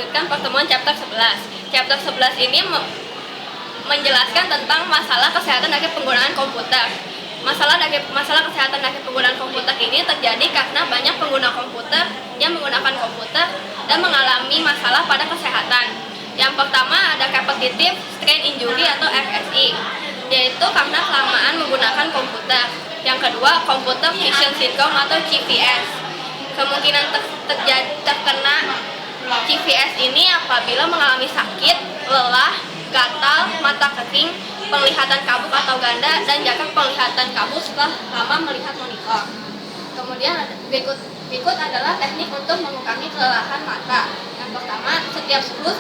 melanjutkan pertemuan chapter 11. Chapter 11 ini menjelaskan tentang masalah kesehatan akibat penggunaan komputer. Masalah kesehatan akibat penggunaan komputer ini terjadi karena banyak pengguna komputer yang menggunakan komputer dan mengalami masalah pada kesehatan. Yang pertama ada repetitive strain injury atau RSI, yaitu karena kelamaan menggunakan komputer. Yang kedua, computer vision syndrome atau CVS. Kemungkinan terkena CVS ini apabila mengalami sakit, lelah, gatal, mata kering, penglihatan kabuk atau ganda, dan jarak penglihatan kabuk setelah lama melihat monitor. Kemudian berikut adalah teknik untuk mengurangi kelelahan mata. Yang pertama, setiap 10-15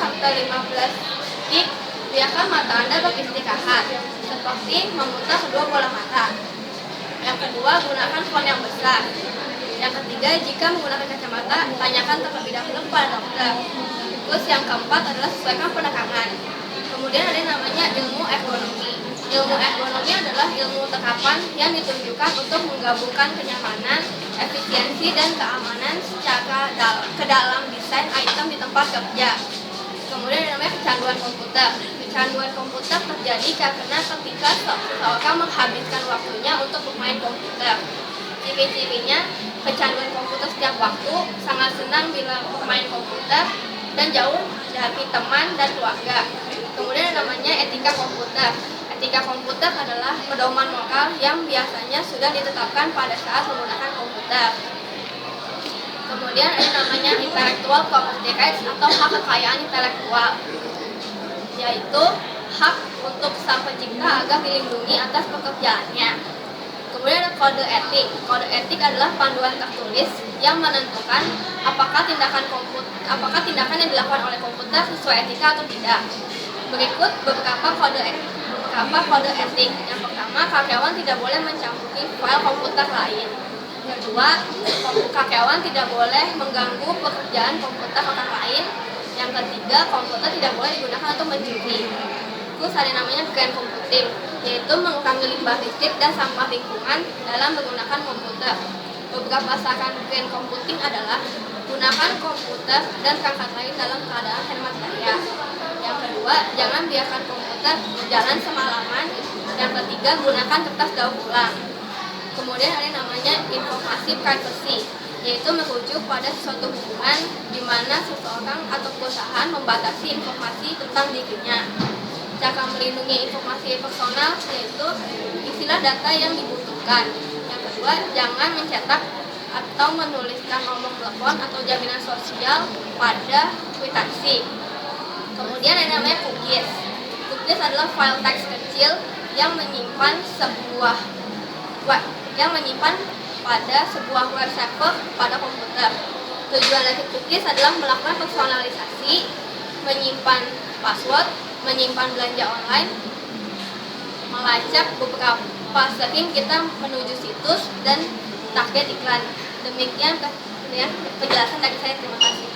detik biarkan mata Anda beristirahat, seperti memutar kedua bola mata. Yang kedua, gunakan font yang besar. Yang ketiga, jika menggunakan kacamata, tanyakan terlebih dahulu kepada dokter. Terus yang keempat adalah sesuaikan penekangan. Kemudian ada yang namanya ilmu ergonomi. Ilmu ergonomi adalah ilmu terapan yang ditunjukkan untuk menggabungkan kenyamanan, efisiensi, dan keamanan secara ke dalam desain item di tempat kerja. Kemudian ada namanya kecanduan komputer. Kecanduan komputer terjadi karena ketika seseorang menghabiskan waktunya untuk bermain komputer. Ciri-cirinya, kecanduan komputer setiap waktu, sangat senang bila bermain komputer, dan jauh dari teman dan keluarga. Kemudian namanya etika komputer. Etika komputer adalah pedoman moral yang biasanya sudah ditetapkan pada saat menggunakan komputer. Kemudian ada namanya intellectual property rights atau hak kekayaan intelektual, yaitu hak untuk sang pencipta agar dilindungi atas pekerjaannya. Kemudian ada kode etik. Kode etik adalah panduan tertulis yang menentukan apakah tindakan yang dilakukan oleh komputer sesuai etika atau tidak. Berikut beberapa kode etik. Yang pertama, karyawan tidak boleh mencampuri file komputer lain. Kedua, karyawan tidak boleh mengganggu pekerjaan komputer orang lain. Yang ketiga, komputer tidak boleh digunakan untuk mencuri. Terus ada namanya green computing, yaitu mengurangi limbah listrik dan sampah lingkungan dalam menggunakan komputer. Beberapa saran green computing adalah gunakan komputer dan perangkat lain dalam keadaan hemat daya. Yang kedua, jangan biarkan komputer berjalan semalaman. Yang ketiga, gunakan kertas daur ulang. Kemudian ada yang namanya informasi privacy, yaitu merujuk pada suatu hubungan di mana seseorang atau perusahaan membatasi informasi tentang dirinya. Cara melindungi informasi personal yaitu isilah data yang dibutuhkan. Yang kedua, jangan mencetak atau menuliskan nomor telepon atau jaminan sosial pada kwitansi. Kemudian ada namanya cookies. Cookies adalah file teks kecil yang menyimpan pada sebuah web server pada komputer. Tujuan dari cookies adalah melakukan personalisasi, menyimpan password, menyimpan belanja online, melacak beberapa sering kita menuju situs, dan target iklan. Demikian penjelasan dari saya. Terima kasih.